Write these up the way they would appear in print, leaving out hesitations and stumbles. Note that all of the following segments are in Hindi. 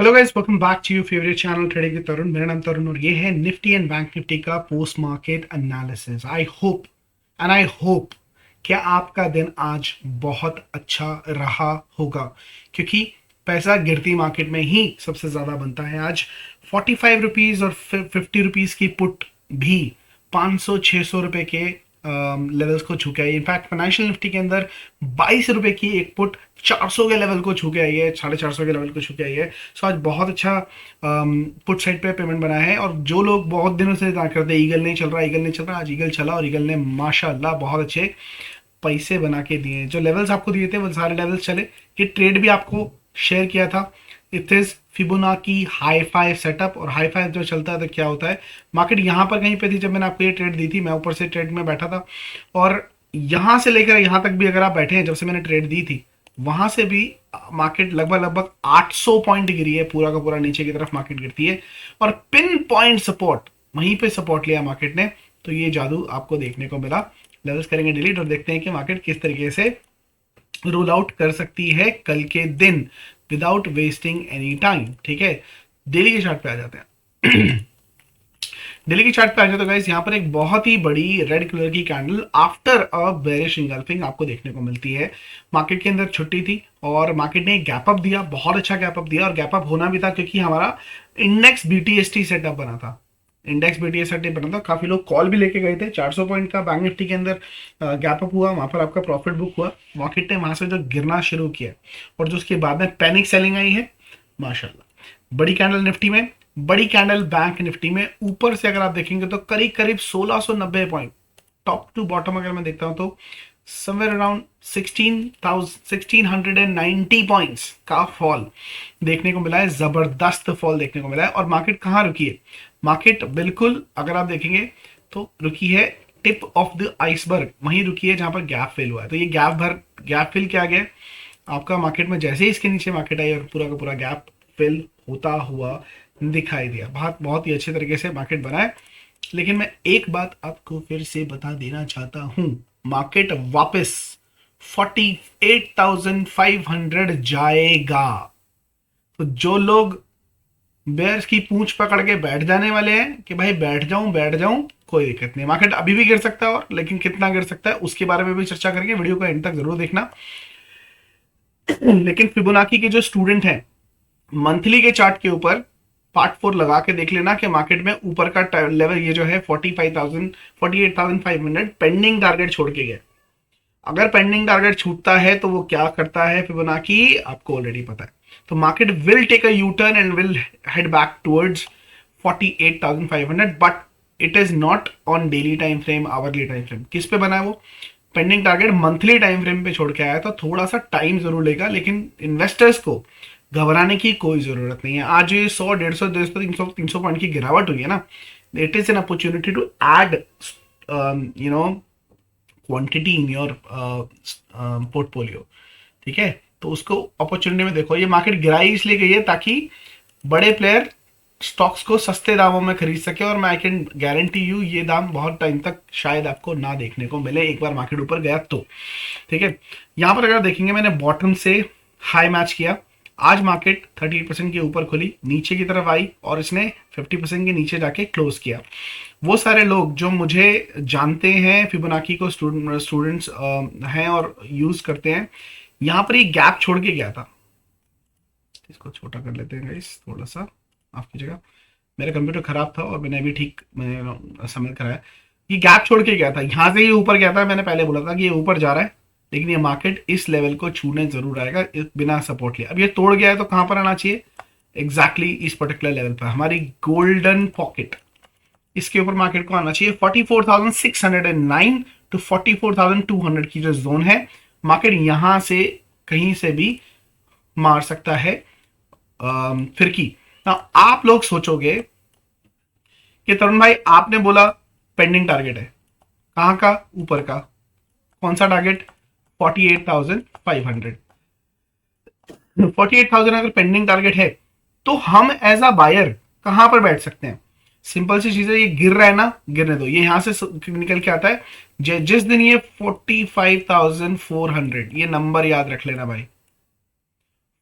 Hello guys, welcome back to your favourite channel trading with Tarun. मेरा नाम तरुण और ये है निफ्टी एंड बैंक निफ्टी का post market analysis. I hope कि आपका दिन आज बहुत अच्छा रहा होगा, क्योंकि पैसा गिरती मार्केट में ही सबसे ज़्यादा बनता है। आज 45 रुपीज़ और 50 रुपीज़ की पुट भी 500-600 रुपये के लेवल्स को छू के आई। इनफैक्ट फाइनेंशियल निफ्टी के अंदर 22 रुपये की एक पुट 400 के लेवल को छू के आई है, 450 के लेवल को छू के आई है। सो आज बहुत अच्छा पुट साइड पे पेमेंट बना है। और जो लोग बहुत दिनों से ना करते ईगल नहीं चल रहा, ईगल नहीं चल रहा, आज ईगल चला और ईगल ने माशाल्लाह बहुत अच्छे पैसे बना के दिए। जो लेवल्स आपको दिए थे वो सारे लेवल्स चले। ये ट्रेड भी आपको शेयर किया था। It is Fibonacci high five setup. और हाई फाइव जो चलता है तो क्या होता है, मार्केट यहाँ पर कहीं पे थी जब मैंने आपको ये ट्रेड दी थी। मैं ऊपर से ट्रेड में बैठा था और यहाँ से लेकर यहाँ तक भी अगर आप बैठे हैं जब से मैंने ट्रेड दी थी, वहां से भी मार्केट लगभग 800 पॉइंट गिरी है। पूरा का पूरा नीचे की तरफ मार्केट गिरती है और पिन पॉइंट सपोर्ट, वहीं पे सपोर्ट लिया मार्केट ने। तो ये जादू आपको देखने को मिला। लेवल्स करेंगे डिलीट और देखते हैं कि मार्केट किस तरीके से रोल आउट कर सकती है कल के दिन विदाउट वेस्टिंग एनी टाइम। ठीक है, डेली के चार्ट पे आ जाते हैं। डेली की चार्ट पे आ जाए तो गाइस यहाँ पर एक बहुत ही बड़ी रेड कलर की candle after a bearish engulfing आपको देखने को मिलती है। मार्केट के अंदर छुट्टी थी और मार्केट ने गैप अप दिया, बहुत अच्छा गैप अप दिया। और गैप अप होना भी था क्योंकि हमारा इंडेक्स बीटीएसटी सेटअप बना था। इंडेक्स बीटीएस सेटअप बना था, काफी लोग कॉल भी लेके गए थे। 400 पॉइंट का बैंक निफ्टी के अंदर गैप अप हुआ, वहां पर आपका प्रॉफिट बुक हुआ। मार्केट ने वहां से जो गिरना शुरू किया और जो उसके बाद में पैनिक सेलिंग आई है माशाल्लाह। बड़ी कैंडल निफ्टी में, बड़ी कैंडल बैंक निफ्टी में। ऊपर से अगर आप देखेंगे तो करीब करीब 1690 पॉइंट टॉप टू बॉटम अगर मैं देखता हूं तो समवेयर अराउंड 1690 पॉइंट्स का फॉल देखने को मिला है। जबरदस्त फॉल देखने को मिला है। और मार्केट कहां रुकी है? मार्केट बिल्कुल अगर आप देखेंगे तो रुकी है टिप ऑफ द आइसबर्ग, वहीं रुकी है जहां पर गैप फिल हुआ है। तो ये गैप फिल क्या गया आपका मार्केट में, जैसे ही इसके नीचे मार्केट आई और पूरा का पूरा गैप फिल होता हुआ दिखाई दिया। बहुत ही अच्छे तरीके से मार्केट बना है। लेकिन मैं एक बात आपको फिर से बता देना चाहता हूं, मार्केट वापस 48,500 जाएगा। तो जो लोग बेयर्स की पूंछ पकड़ के बैठ जाने वाले हैं कि भाई बैठ जाऊं, कोई दिक्कत नहीं। मार्केट अभी भी गिर सकता है, और लेकिन कितना गिर सकता है उसके बारे में भी चर्चा करेंगे। वीडियो को एंड तक जरूर देखना। लेकिन फिबोनाची के जो स्टूडेंट हैं, मंथली के चार्ट के ऊपर पार्ट 4 लगा के देख लेना कि मार्केट में ऊपर का लेवल ये जो है 48,500 पेंडिंग टारगेट छोड़ के गया। अगर पेंडिंग टारगेट छूटता है तो वो क्या करता है फिबोनाची, आपको ऑलरेडी पता है। तो market will take a U turn and will head back towards 48,500, but it is not on daily time frame, hourly time frame. किस पे बना है वो? Pending target monthly time frame पे छोड़ के आया, तो थोड़ा सा टाइम जरूर लेगा। लेकिन इन्वेस्टर्स को घबराने की कोई जरूरत नहीं है। आज ये 100, 150, 200, 300 पॉइंट की गिरावट हुई है ना, it is an opportunity to add quantity in your portfolio. ठीक है, तो उसको अपॉर्चुनिटी में देखो। ये मार्केट गिराई इसलिए गई है ताकि बड़े प्लेयर स्टॉक्स को सस्ते दामों में खरीद सके। और मैं आई कैन गारंटी यू ये दाम बहुत टाइम तक शायद आपको ना देखने को मिले, एक बार मार्केट ऊपर गया तो। ठीक है, यहां पर अगर देखेंगे मैंने बॉटम से हाई मैच किया। आज मार्केट 38% के ऊपर खुली, नीचे की तरफ आई और इसने 50% के नीचे जाके क्लोज किया। वो सारे लोग जो मुझे जानते हैं, फिबोनाची को स्टूडेंट्स हैं और यूज करते हैं, यहां पर ये गैप छोड़ के गया था। इसको छोटा कर लेते हैं गाइस थोड़ा सा, माफ कीजिएगा, मेरा कंप्यूटर खराब था और मैंने अभी ठीक मैंने समझ कराया। ये गैप छोड़ के गया था, यहां से ये ऊपर गया था। मैंने पहले बोला था कि ये ऊपर जा रहा है, लेकिन ये मार्केट इस लेवल को छूने जरूर आएगा बिना सपोर्ट लिए। अब ये तोड़ गया है तो कहां पर आना चाहिए? एग्जैक्टली इस पर्टिकुलर लेवल पर, हमारी गोल्डन पॉकेट, इसके ऊपर मार्केट को आना चाहिए। 44,609 टू 44,200 की जो जोन है, मार्केट यहां से कहीं से भी मार सकता है फिरकी। ना आप लोग सोचोगे कि तरुण भाई आपने बोला पेंडिंग टारगेट है, कहां का? ऊपर का। कौन सा टारगेट? 48,500। 48,000 अगर पेंडिंग टारगेट है तो हम एज अ बायर कहां पर बैठ सकते हैं? सिंपल सी चीज है, ये गिर रहा है ना, गिरने दो। ये यहां से निकल के आता है जिस दिन ये 45,400, ये नंबर याद रख लेना भाई,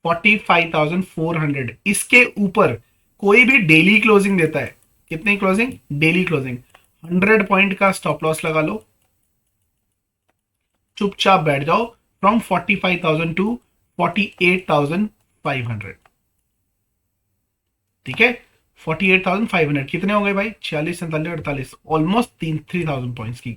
45,400, इसके ऊपर कोई भी डेली क्लोजिंग देता है, कितनी क्लोजिंग, डेली क्लोजिंग, 100 पॉइंट का स्टॉप लॉस लगा लो, चुपचाप बैठ जाओ, फ्रॉम 45,000 टू 48,500, ठीक है। 48,500 कितने हो गए भाई, 46, 47, 48, ऑलमोस्ट 3,000 पॉइंट्स की।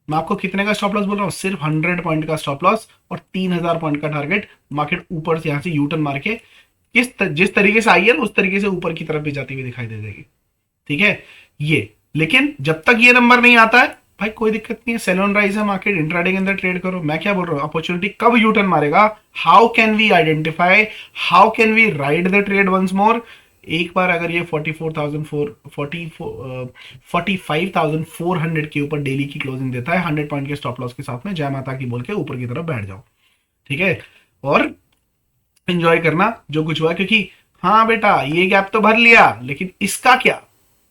मैं आपको कितने का स्टॉप लॉस बोल रहा हूं, सिर्फ 100 पॉइंट का स्टॉप लॉस और 3,000 पॉइंट का टारगेट। मार्केट ऊपर से यहां से यूटर्न मार के जिस तरीके से आई है उस तरीके से ऊपर की तरफ भी जाती हुई दिखाई दे जाएगी, ठीक है ये। लेकिन जब तक ये नंबर नहीं आता है भाई कोई दिक्कत नहीं है, सेल ऑन राइज है मार्केट, इंट्राडे के अंदर ट्रेड करो। मैं क्या बोल रहा हूं, अपॉर्चुनिटी कब यूटर्न मारेगा, how can we identify, how can we ride the trade once more. एक बार अगर ये 45,400 के ऊपर डेली की क्लोजिंग देता है 100 पॉइंट के स्टॉप लॉस के साथ में, जय माता की बोल के ऊपर की तरफ बैठ जाओ, ठीक है, और एंजॉय करना जो कुछ हुआ। क्योंकि हाँ बेटा ये गैप तो भर लिया, लेकिन इसका क्या,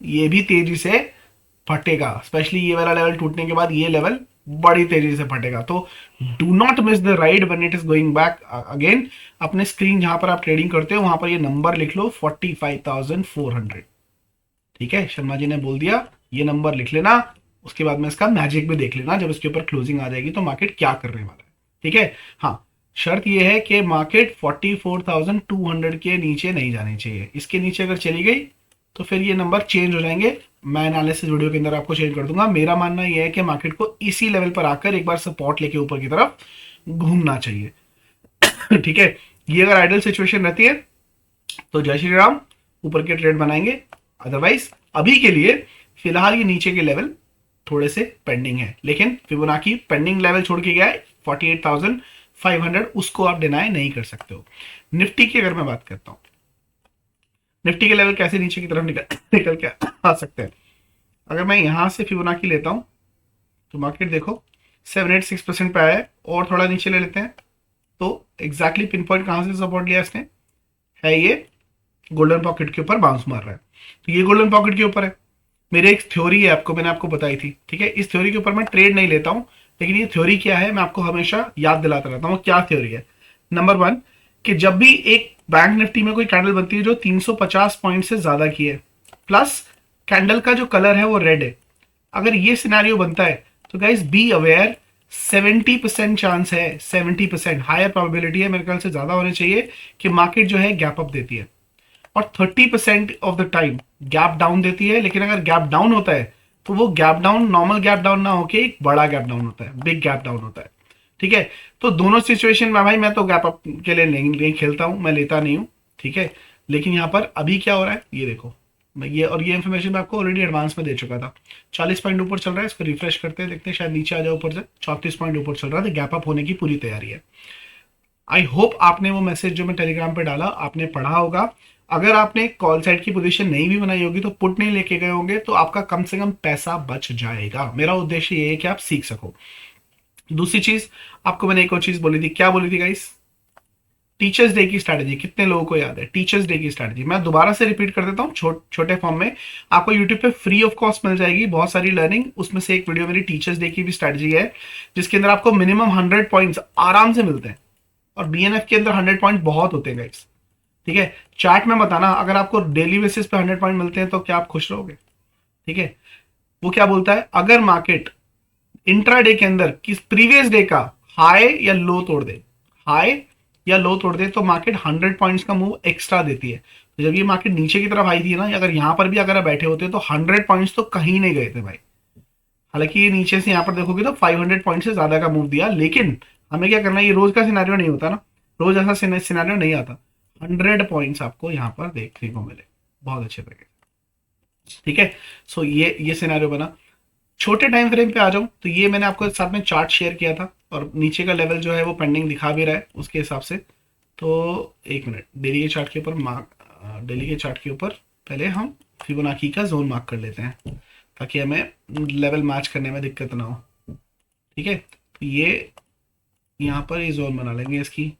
ये भी तेजी से फटेगा, स्पेशली ये वाला लेवल टूटने के बाद ये लेवल बड़ी तेजी से फटेगा। तो do not miss the ride when it is going back again. अपने स्क्रीन जहां पर आप ट्रेडिंग करते हो वहां पर ये नंबर लिख लो 45,400, ठीक है। शर्मा जी ने बोल दिया ये नंबर लिख लेना, उसके बाद में इसका मैजिक भी देख लेना जब इसके ऊपर क्लोजिंग आ जाएगी तो मार्केट क्या करने वाला है, ठीक है। हाँ शर्त यह है कि मार्केट 44,200 के नीचे नहीं जानी चाहिए, इसके नीचे अगर चली गई तो फिर ये नंबर चेंज हो जाएंगे। मैं एनालिसिस वीडियो के अंदर आपको चेंज कर दूंगा। मेरा मानना यह है कि मार्केट को इसी लेवल पर आकर एक बार सपोर्ट लेके ऊपर की तरफ घूमना चाहिए ठीक है। ये अगर आइडल सिचुएशन रहती है तो जय श्री राम, ऊपर के ट्रेड बनाएंगे। अदरवाइज अभी के लिए फिलहाल ये नीचे के लेवल थोड़े से पेंडिंग है, लेकिन फिबोनाची पेंडिंग लेवल छोड़ के गया है 48,500, उसको आप डिनाई नहीं कर सकते हो। निफ्टी की अगर मैं बात करता हूं, निफ्टी के लेवल कैसे नीचे की तरफ निकल के आ सकते हैं। अगर मैं यहां से फिबोनाची लेता हूं तो मार्केट देखो 786% पे आया है, और थोड़ा नीचे ले लेते हैं तो एग्जैक्टली पिन पॉइंट कहां से सपोर्ट लिया इसने, है ये गोल्डन पॉकेट के ऊपर बाउंस मार रहा है। तो ये गोल्डन पॉकेट के ऊपर है। मेरी एक थ्योरी है, मैंने आपको बताई थी, ठीक है। इस थ्योरी के ऊपर मैं ट्रेड नहीं लेता हूं, लेकिन ये थ्योरी क्या है मैं आपको हमेशा याद दिलाता रहता हूं। क्या थ्योरी है, नंबर 1 कि जब भी एक बैंक निफ्टी में कोई कैंडल बनती है जो 350 पॉइंट से ज्यादा की है, प्लस कैंडल का जो कलर है वो रेड है, अगर ये सिनेरियो बनता है तो गाइस बी अवेयर 70% चांस है, 70% हायर प्रोबेबिलिटी है, मेरे ख्याल से ज्यादा होने चाहिए, कि मार्केट जो है गैप अप देती है, और 30% of the time gap down देती है। लेकिन अगर गैप डाउन होता है तो वो gap down normal gap down ना होके एक बड़ा गैप डाउन होता है, बिग गैप डाउन होता है, ठीक है। तो दोनों सिचुएशन में भाई मैं तो गैप अप के लिए नहीं खेलता हूं, मैं लेता नहीं हूं, ठीक है। लेकिन यहां पर अभी क्या हो रहा है ये देखो, मैं ये इन्फॉर्मेशन मैं आपको ऑलरेडी एडवांस में दे चुका था। 40 पॉइंट ऊपर चल रहा है, इसको रिफ्रेश करते हैं, देखते हैं शायद नीचे आ जाए ऊपर से। 34 पॉइंट ऊपर चल रहा है, तो गैप अप होने की पूरी तैयारी है। आई होप आपने वो मैसेज जो मैं टेलीग्राम पे डाला आपने पढ़ा होगा। अगर आपने कॉल साइड की पोजीशन नहीं भी बनाई होगी तो पुट नहीं लेके गए होंगे तो आपका कम से कम पैसा बच जाएगा। मेरा उद्देश्य ये है कि आप सीख सको। दूसरी चीज आपको मैंने एक और चीज बोली थी, क्या बोली थी गाइस, टीचर्स डे की स्ट्रैटेजी। कितने लोगों को याद है टीचर्स डे की स्ट्रैटेजी, मैं दोबारा से रिपीट कर देता हूँ छोटे फॉर्म में। आपको यूट्यूब पे फ्री ऑफ कॉस्ट मिल जाएगी बहुत सारी लर्निंग, उसमें से एक वीडियो मेरी टीचर्स डे की भी स्ट्रैटेजी है, जिसके अंदर आपको मिनिमम 100 पॉइंट्स आराम से मिलते हैं, और बीएनएफ के अंदर 100 पॉइंट बहुत होते हैं गाइस, ठीक है। चार्ट में बताना अगर आपको डेली बेसिस पे 100 पॉइंट मिलते हैं तो क्या आप खुश रहोगे, ठीक है। वो क्या बोलता है, अगर मार्केट इंट्राडे के अंदर किस प्रीवियस डे का हाई या लो तोड़ दे, हाई या लो तोड़ दे, तो मार्केट 100 पॉइंट्स का मूव एक्स्ट्रा देती है। तो जब ये मार्केट नीचे की तरफ आई थी ना, अगर यहां पर भी अगर आप बैठे होते तो 100 पॉइंट्स तो कहीं नहीं गए थे भाई। हालांकि ये नीचे से यहां पर देखोगे तो 500 पॉइंट से ज्यादा का मूव दिया, लेकिन हमें क्या करना है, ये रोज का सिनेरियो नहीं होता ना, रोज ऐसा सिनेरियो नहीं आता। 100 पॉइंट्स आपको यहां पर देखने को मिले बहुत अच्छे तरीके, ठीक है। सो ये सिनेरियो बना। छोटे टाइम फ्रेम पे आ जाऊं तो ये मैंने आपको साथ में चार्ट शेयर किया था, और नीचे का लेवल जो है वो पेंडिंग दिखा भी रहा है उसके हिसाब से। तो एक मिनट, डेली के चार्ट के ऊपर डेली के चार्ट के ऊपर पहले हम फिबोनाची का जोन मार्क कर लेते हैं, ताकि हमें लेवल मैच करने में दिक्कत ना हो, ठीक है। तो ये यहाँ पर ये जोन बना लेंगे इसकी,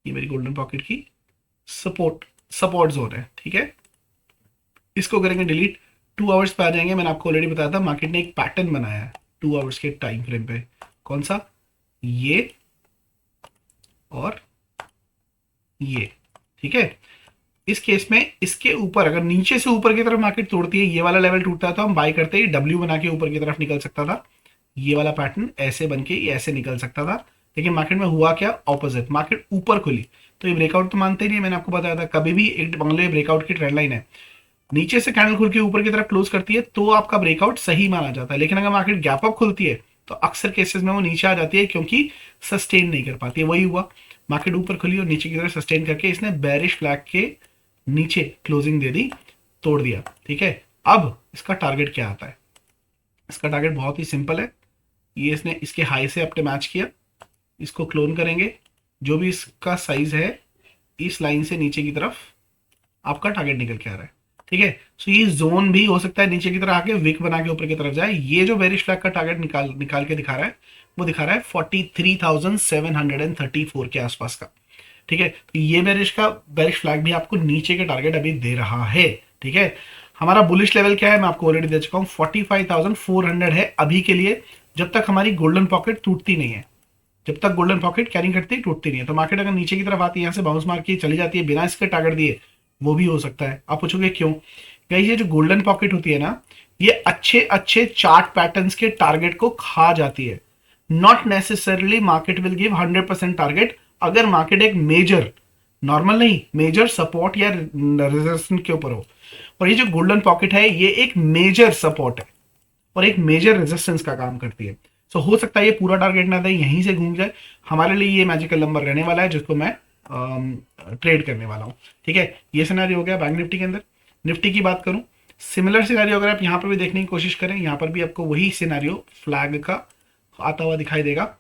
ये मेरी गोल्डन पॉकेट की सपोर्ट जोन है, ठीक है। इसको करेंगे डिलीट, 2 आवर्स पे आ जाएंगे। मैंने आपको ऑलरेडी बताया था मार्केट ने एक पैटर्न बनाया है 2 आवर्स के टाइम फ्रेम पे, कौन सा, ये और ये, ठीक है। इस केस में इसके ऊपर अगर नीचे से ऊपर की तरफ मार्केट तोड़ती है, ये वाला लेवल टूटता है, तो हम बाई करते ही डब्ल्यू बना के ऊपर की तरफ निकल सकता था। ये वाला पैटर्न ऐसे बन के ये ऐसे निकल सकता था, लेकिन मार्केट में हुआ क्या, ऑपोजिट, मार्केट ऊपर खुली। तो ये ब्रेकआउट तो मानते ही नहीं, मैंने आपको बताया था कभी भी एक मान लो ब्रेकआउट की ट्रेंड लाइन है, नीचे से कैंडल खुल के ऊपर की तरफ क्लोज करती है तो आपका ब्रेकआउट सही माना जाता है। लेकिन अगर मार्केट गैप अप खुलती है तो अक्सर केसेस में वो नीचे आ जाती है, क्योंकि सस्टेन नहीं कर पाती है। वही हुआ, मार्केट ऊपर खुली और नीचे की तरफ सस्टेन करके इसने बेरिश फ्लैग के नीचे क्लोजिंग दे दी, तोड़ दिया, ठीक है। अब इसका टारगेट क्या आता है, इसका टारगेट बहुत ही सिंपल है। ये इसने इसके हाई से अपने मैच किया, इसको क्लोन करेंगे, जो भी इसका साइज है इस लाइन से नीचे की तरफ आपका टारगेट निकल के आ रहा है, ठीक है। सो ये जोन भी हो सकता है नीचे की तरफ आके विक बना के ऊपर की तरफ जाए। ये जो बेरिश फ्लैग का टारगेट निकाल के दिखा रहा है, वो दिखा रहा है 43,734 के आसपास का, ठीक है। तो ये बेरिश फ्लैग भी आपको नीचे के टारगेट अभी दे रहा है, ठीक है। हमारा बुलिश लेवल क्या है मैं आपको ऑलरेडी दे चुका हूं, 45,400 है अभी के लिए, जब तक हमारी गोल्डन पॉकेट टूटती नहीं है। जब तक गोल्डन पॉकेट कैरिंग करती है टूटती नहीं है। तो मार्केट अगर नीचे की तरफ आती है, यहाँ से बाउंस मार के चली जाती है बिना इसके टारगेट दिए, वो भी हो सकता है। आप पूछोगे क्यों, गाइस ये जो गोल्डन पॉकेट होती है ना, ये अच्छे अच्छे चार्ट पैटर्न्स के टारगेट को खा जाती है। Not necessarily market will give 100% target. अगर मार्केट एक मेजर, नॉर्मल नहीं, मेजर सपोर्ट या रेजिस्टेंस के ऊपर हो, और ये जो गोल्डन पॉकेट है ये एक मेजर सपोर्ट है और एक मेजर रेजिस्टेंस का काम करती है। सो हो सकता है ये पूरा टारगेट ना दे, यहीं से घूम जाए। हमारे लिए ये मैजिकल नंबर रहने वाला है जिसको मैं ट्रेड करने वाला हूँ, ठीक है। ये सिनेरियो हो गया बैंक निफ्टी के अंदर। निफ्टी की बात करूं, सिमिलर सिनेरियो अगर आप यहाँ पर भी देखने की कोशिश करें, यहाँ पर भी आपको वही सिनेरियो फ्लैग का आता हुआ दिखाई देगा।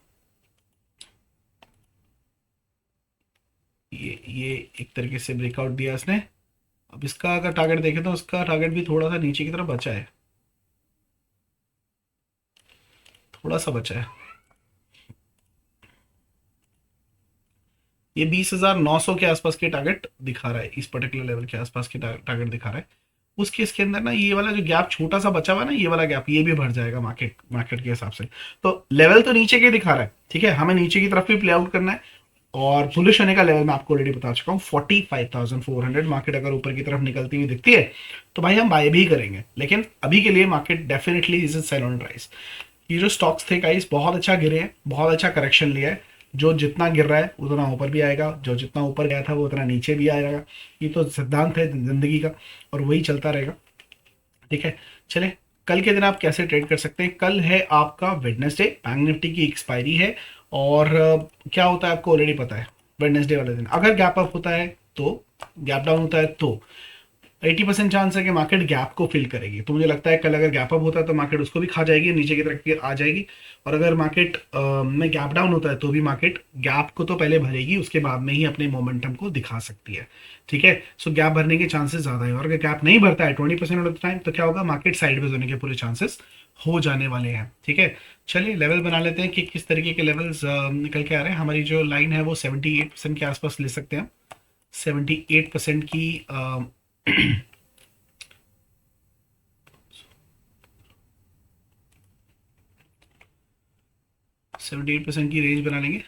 ये एक तरीके से ब्रेकआउट दिया इसने। अब इसका अगर टारगेट देखें तो उसका टारगेट भी थोड़ा सा नीचे की तरफ बचा है, थोड़ा सा बचा है। ये 20,900 के आसपास के टारगेट दिखा रहा है, इस पर्टिकुलर लेवल के आसपास के टारगेट दिखा रहा है। उस केस के अंदर ना ये वाला जो गैप छोटा सा बचा हुआ ना, ये वाला गैप ये भी भर जाएगा मार्केट मार्केट के हिसाब से। तो लेवल तो नीचे के दिखा रहा है, ठीक है, हमें नीचे की तरफ भी प्ले आउट करना है। और बुलिश होने का लेवल मैं आपको ऑलरेडी बता चुका हूँ 45,400। मार्केट अगर ऊपर की तरफ निकलती हुई दिखती है तो भाई हम बाय भी करेंगे, लेकिन अभी के लिए market definitely is sale on rise. ये जो स्टॉक्स थे गाइस बहुत अच्छा गिरे हैं, बहुत अच्छा करेक्शन लिया है। जो जितना गिर रहा है उतना ऊपर भी आएगा, जो जितना ऊपर गया था वो उतना नीचे भी आएगा। ये तो सिद्धांत है जिंदगी का और वही चलता रहेगा, ठीक है। चले, कल के दिन आप कैसे ट्रेड कर सकते हैं। कल है आपका वेडनेसडे, बैंक निफ्टी की एक्सपायरी है। और क्या होता है आपको ऑलरेडी पता है, वेडनेसडे वाले दिन अगर गैप अप होता है तो, गैप डाउन होता है तो 80% चांस है कि मार्केट गैप को फिल करेगी। तो मुझे लगता है कल अगर गैप अप होता है तो मार्केट उसको भी खा जाएगी, नीचे की तरफ आ जाएगी। और अगर मार्केट में गैप डाउन होता है तो भी मार्केट गैप को तो पहले भरेगी, उसके बाद में ही अपने मोमेंटम को दिखा सकती है, ठीक है। सो गैप भरने के चांसेस ज़्यादा है। और अगर गैप नहीं भरता है 20% ऑफ द टाइम तो क्या होगा, मार्केट साइडवेज होने के पूरे चांसेस हो जाने वाले हैं, ठीक है। चलिए लेवल बना लेते हैं कि किस तरीके के लेवल्स निकल के आ रहे हैं। हमारी जो लाइन है वो 78% के आसपास ले सकते हैं। 78% की 78% की रेंज बना लेंगे।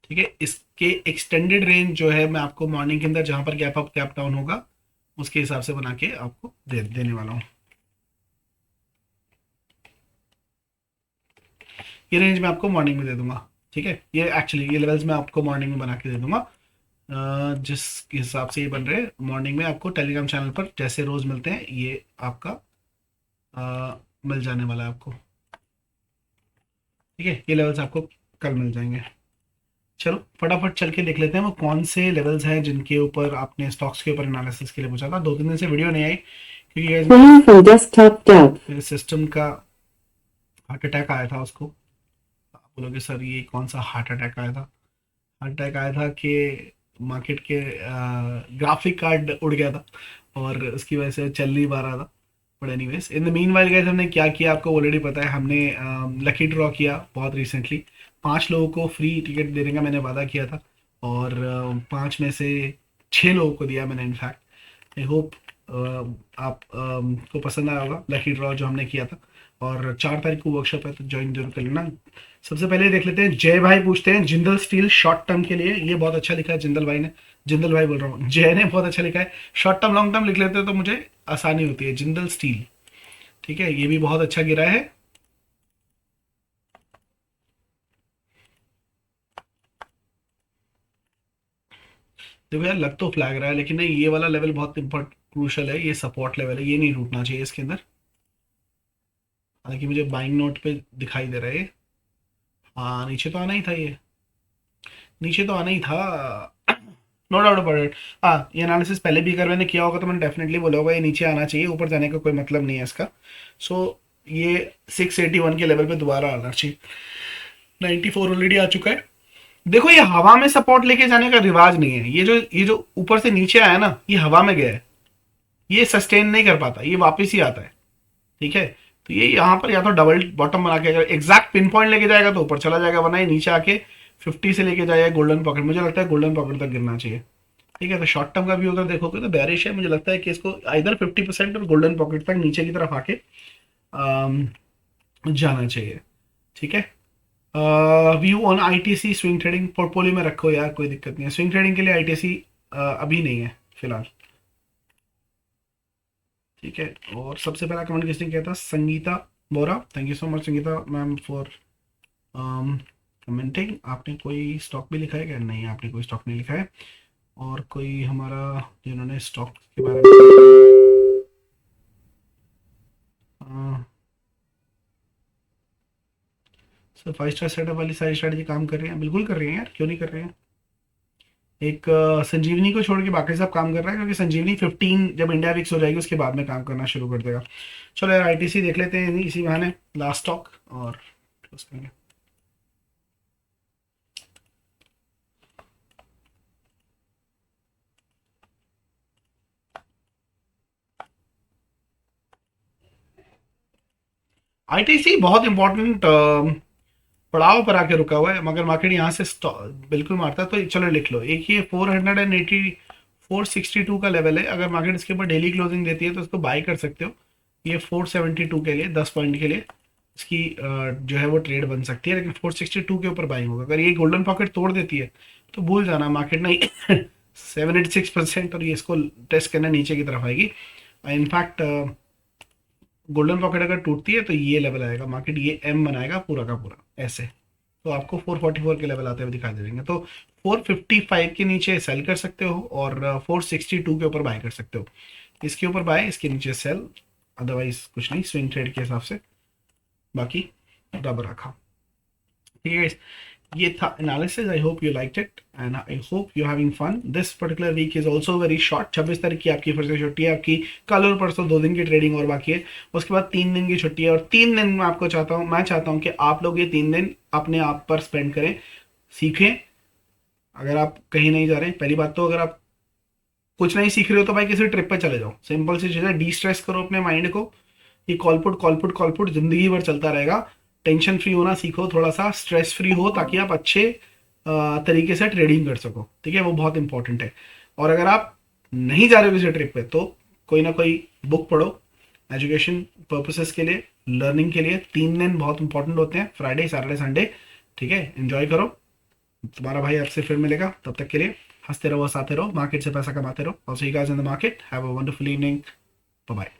ठीक है, इसके एक्सटेंडेड रेंज जो है मैं आपको मॉर्निंग के अंदर जहां पर गैप अप गैप डाउन होगा उसके हिसाब से बना के आपको देने वाला हूं। ये रेंज मैं आपको मॉर्निंग में दे दूंगा, ठीक है। ये एक्चुअली ये लेवल्स मैं आपको मॉर्निंग में बना के दे दूंगा। जिस हिसाब से ये बन रहे हैं मॉर्निंग में आपको टेलीग्राम चैनल पर जैसे रोज मिलते हैं ये आपका मिल जाने वाला है आपको, ठीक है। ये लेवल्स आपको कल मिल जाएंगे। चलो फटाफट चल के देख लेते हैं वो कौन से लेवल्स हैं जिनके ऊपर आपने स्टॉक्स के ऊपर एनालिसिस के लिए पूछा था। 2-3 दिन से वीडियो नहीं आई क्योंकि मेरे सिस्टम का हार्ट अटैक आया था। उसको आप बोलोगे सर ये कौन सा हार्ट अटैक आया था। हार्ट अटैक आया था कि मार्केट के ग्राफिक कार्ड उड़ गया था और उसकी वजह से चल नहीं पा रहा था। But anyways in the mean while guys हमने क्या किया आपको ऑलरेडी पता है। हमने लकी ड्रॉ किया बहुत रिसेंटली, 5 लोगों को फ्री टिकट देने का मैंने वादा किया था और 5 में से 6 लोगों को दिया मैंने इनफैक्ट। आई होप आप को पसंद आया होगा लकी ड्रॉ जो हमने किया था। और 4 तारीख को वर्कशॉप है तो ज्वाइन जरूर कर लेना। सबसे पहले देख लेते हैं, जय भाई पूछते हैं जिंदल स्टील शॉर्ट टर्म के लिए, ये बहुत अच्छा लिखा है जिंदल भाई ने, जिंदल भाई बोल रहा हूँ, जय ने बहुत अच्छा लिखा है। शॉर्ट टर्म लॉन्ग टर्म लिख लेते हैं तो मुझे आसानी होती है। जिंदल स्टील, ठीक है, ये भी बहुत अच्छा गिरा है। देखो यार लग तो फ्लैग रहा है, लेकिन नहीं, ये वाला लेवल बहुत इंपॉर्टेंट क्रूशल है, ये सपोर्ट लेवल है, ये नहीं टूटना चाहिए इसके अंदर। हालांकि मुझे बाइंग नोट पे दिखाई दे रहा है। हाँ नीचे तो आना ही था ये, नीचे तो आना ही था, नो डाउट अबाउट इट। हाँ ये एनालिसिस पहले भी अगर मैंने किया होगा तो मैंने डेफिनेटली बोला होगा ये नीचे आना चाहिए, ऊपर जाने का कोई मतलब नहीं है इसका। सो ये 681 के लेवल पे दोबारा आना चाहिए। 94 ऑलरेडी आ चुका है। देखो ये हवा में सपोर्ट लेके जाने का रिवाज नहीं है, ये जो ऊपर से नीचे आया ना, ये हवा में गया है, ये सस्टेन नहीं कर पाता, ये वापस ही आता है। ठीक है, तो ये यहाँ पर या तो डबल बॉटम बना के अगर एग्जैक्ट पिन पॉइंट लेके जाएगा तो ऊपर चला जाएगा, वरना ये नीचे आके 50 से लेके जाएगा गोल्डन पॉकेट, मुझे लगता है गोल्डन पॉकेट तक गिरना चाहिए। ठीक है, तो शॉर्ट टर्म का भी अगर देखोगे तो बेरिश है, मुझे लगता है कि इसको इधर 50% और गोल्डन पॉकेट तक नीचे की तरफ आके जाना चाहिए। ठीक है, view on ITC swing trading portfolio में रखो यार, कोई दिक्कत नहीं है, स्विंग ट्रेडिंग के लिए आईटीसी अभी नहीं है फिलहाल। ठीक है, और सबसे पहला कमेंट किसने किया था, Sangeeta Bora, thank you so much Sangeeta ma'am for commenting. आपने कोई स्टॉक भी लिखा है क्या, नहीं आपने कोई स्टॉक नहीं लिखा है। और कोई हमारा जिन्होंने स्टॉक के बारे में सर 5 स्टार सेटअप वाली सारी स्ट्रैटेजी काम कर रही हैं, बिल्कुल कर रही हैं यार, क्यों नहीं कर रही हैं। एक संजीवनी को छोड़ के बाकी सब काम कर रहा है, क्योंकि संजीवनी 15 जब इंडिया वीक्स हो जाएगी उसके बाद में काम करना शुरू कर देगा। चलो यार आईटीसी देख लेते हैं इसी बहाने, लास्ट स्टॉक और क्लोज करेंगे। आईटीसी बहुत इंपॉर्टेंट पड़ाव पर आके रुका हुआ है, मगर मार्केट यहाँ से बिल्कुल मारता है तो चलो लिख लो, एक ये 462 का लेवल है, अगर मार्केट इसके ऊपर डेली क्लोजिंग देती है तो इसको बाय कर सकते हो। ये 472 के लिए 10 पॉइंट के लिए इसकी जो है वो ट्रेड बन सकती है, लेकिन 462 के ऊपर बाइंग होगा। अगर ये गोल्डन पॉकेट तोड़ देती है तो भूल जाना, मार्केट नहीं 786% और ये इसको टेस्ट करने नीचे की तरफ आएगी। इनफैक्ट गोल्डन पॉकेट अगर टूटती है तो ये लेवल आएगा, मार्केट ये एम बनाएगा पूरा का पूरा ऐसे, तो आपको 444 के लेवल आते हुए दिखाई दे देंगे। तो 455 के नीचे सेल कर सकते हो और 462 के ऊपर बाय कर सकते हो। इसके ऊपर बाय, इसके नीचे सेल, अदरवाइज कुछ नहीं स्विंग ट्रेड के हिसाब से, बाकी रब रखा। ठीक है guys, ये था analysis. I hope you liked it and I hope you having fun. This particular week is also very short. 26 तारीख की आपकी फिर से छुट्टी है, आपकी कल और परसों 2 दिन की ट्रेडिंग और बाकी है, उसके बाद 3 दिन की छुट्टी है। और 3 दिन मैं चाहता हूँ कि आप लोग ये 3 दिन अपने आप पर स्पेंड करें, सीखें। अगर आप कहीं नहीं जा रहे, पहली बात तो अगर आप कुछ नहीं सीख रहे हो तो भाई किसी ट्रिप पर चले जाओ, सिंपल सी चीज़ है, डी स्ट्रेस करो अपने माइंड को। ये कॉलपुट कॉलपुट कॉलपुट जिंदगी भर चलता रहेगा। टेंशन फ्री होना सीखो, थोड़ा सा स्ट्रेस फ्री हो, ताकि आप अच्छे तरीके से ट्रेडिंग कर सको। ठीक है, वो बहुत इंपॉर्टेंट है। और अगर आप नहीं जा रहे हो किसी ट्रिप पे तो कोई ना कोई बुक पढ़ो एजुकेशन पर्पसेस के लिए, लर्निंग के लिए। 3 दिन बहुत इंपॉर्टेंट होते हैं, फ्राइडे सैटरडे संडे। ठीक है, एंजॉय करो। तुम्हारा भाई आपसे फिर मिलेगा, तब तक के लिए हंसते रहो, हंसाते रहो, मार्केट से पैसा कमाते रहो। और see guys in the market, have a wonderful evening, bye bye.